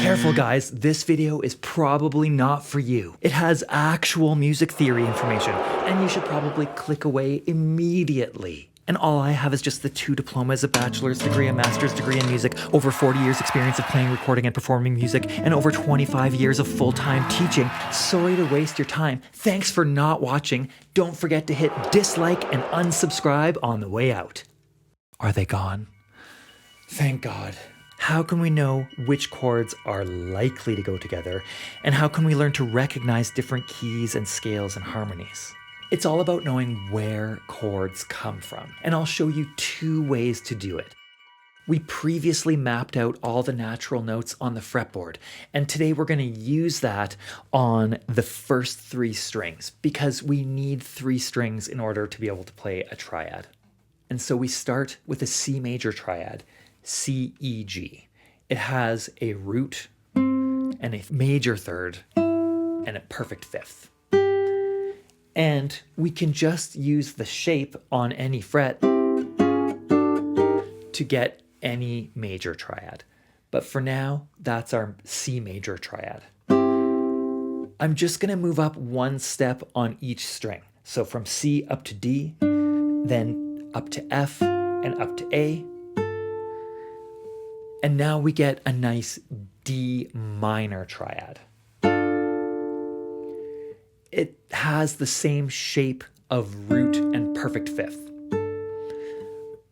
Careful guys, this video is probably not for you. It has actual music theory information, and you should probably click away immediately. And all I have is just the 2 diplomas, a bachelor's degree, a master's degree in music, over 40 years experience of playing, recording, and performing music, and over 25 years of full-time teaching. Sorry to waste your time. Thanks for not watching. Don't forget to hit dislike and unsubscribe on the way out. Are they gone? Thank God. How can we know which chords are likely to go together? And how can we learn to recognize different keys and scales and harmonies? It's all about knowing where chords come from, and I'll show you 2 ways to do it. We previously mapped out all the natural notes on the fretboard, and today we're going to use that on the first 3 strings, because we need 3 strings in order to be able to play a triad. And so we start with a C major triad, C, E, G. It has a root and a major third and a perfect fifth. And we can just use the shape on any fret to get any major triad. But for now, that's our C major triad. I'm just going to move up 1 step on each string. So from C up to D, then up to F, and up to A. And now we get a nice D minor triad. It has the same shape of root and perfect fifth.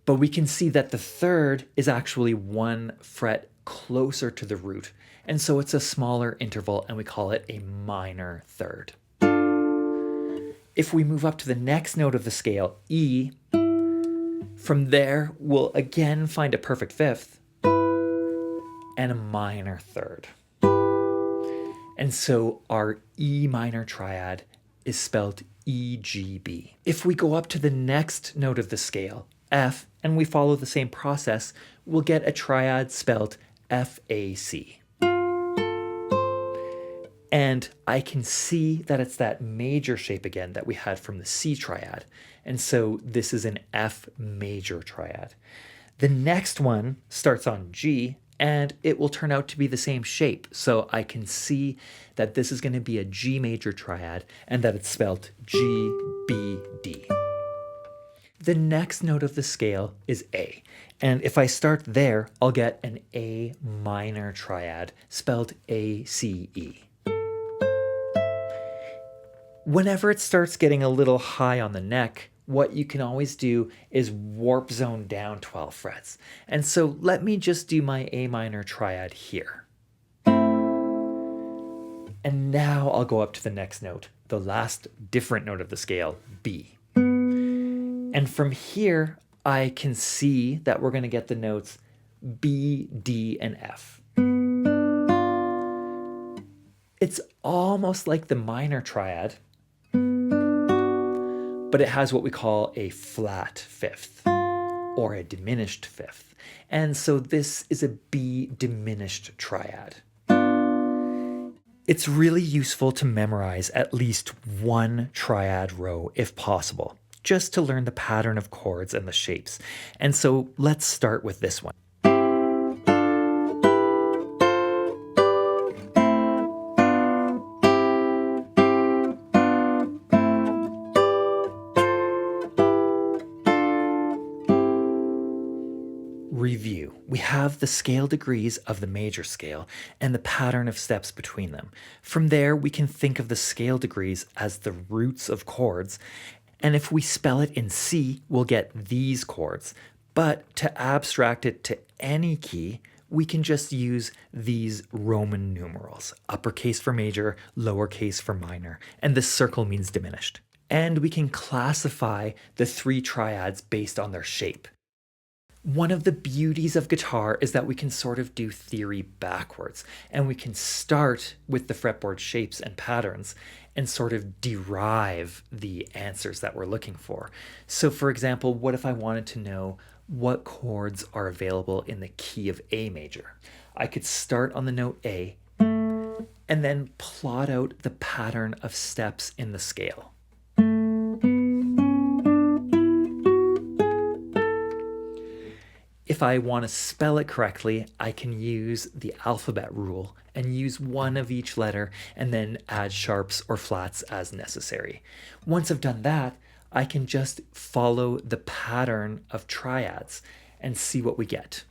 But we can see that the third is actually 1 fret closer to the root. And so it's a smaller interval and we call it a minor third. If we move up to the next note of the scale, E, from there we'll again find a perfect fifth and a minor third. And so our E minor triad is spelled E-G-B. If we go up to the next note of the scale, F, and we follow the same process, we'll get a triad spelled F-A-C. And I can see that it's that major shape again that we had from the C triad. And so this is an F major triad. The next one starts on G, and it will turn out to be the same shape. So I can see that this is going to be a G major triad and that it's spelled G, B, D. The next note of the scale is A. And if I start there, I'll get an A minor triad spelled A-C-E. Whenever it starts getting a little high on the neck, what you can always do is warp zone down 12 frets. And so let me just do my A minor triad here. And now I'll go up to the next note, the last different note of the scale, B. And from here, I can see that we're going to get the notes B, D, and F. It's almost like the minor triad, but it has what we call a flat fifth or a diminished fifth. And so this is a B diminished triad. It's really useful to memorize at least 1 triad row if possible, just to learn the pattern of chords and the shapes. And so let's start with this one. Review. We have the scale degrees of the major scale and the pattern of steps between them. From there, we can think of the scale degrees as the roots of chords. And if we spell it in C, we'll get these chords. But to abstract it to any key, we can just use these Roman numerals, uppercase for major, lowercase for minor, and this circle means diminished. And we can classify the 3 triads based on their shape. One of the beauties of guitar is that we can sort of do theory backwards, and we can start with the fretboard shapes and patterns and sort of derive the answers that we're looking for. So for example, what if I wanted to know what chords are available in the key of A major? I could start on the note A and then plot out the pattern of steps in the scale. If I want to spell it correctly, I can use the alphabet rule and use one of each letter and then add sharps or flats as necessary. Once I've done that, I can just follow the pattern of triads and see what we get.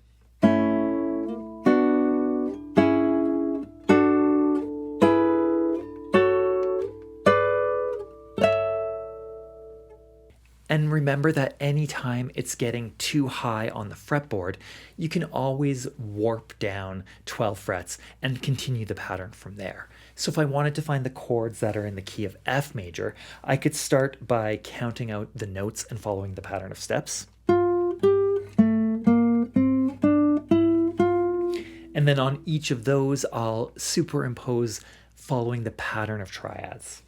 And remember that anytime it's getting too high on the fretboard, you can always warp down 12 frets and continue the pattern from there. So if I wanted to find the chords that are in the key of F major, I could start by counting out the notes and following the pattern of steps. And then on each of those, I'll superimpose following the pattern of triads.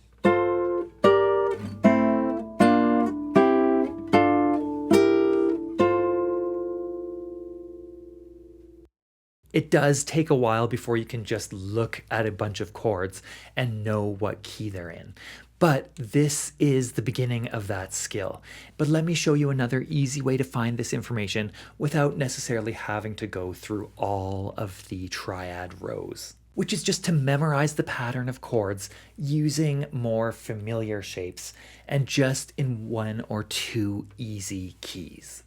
It does take a while before you can just look at a bunch of chords and know what key they're in. But this is the beginning of that skill. But let me show you another easy way to find this information without necessarily having to go through all of the triad rows, which is just to memorize the pattern of chords using more familiar shapes and just in one or two easy keys.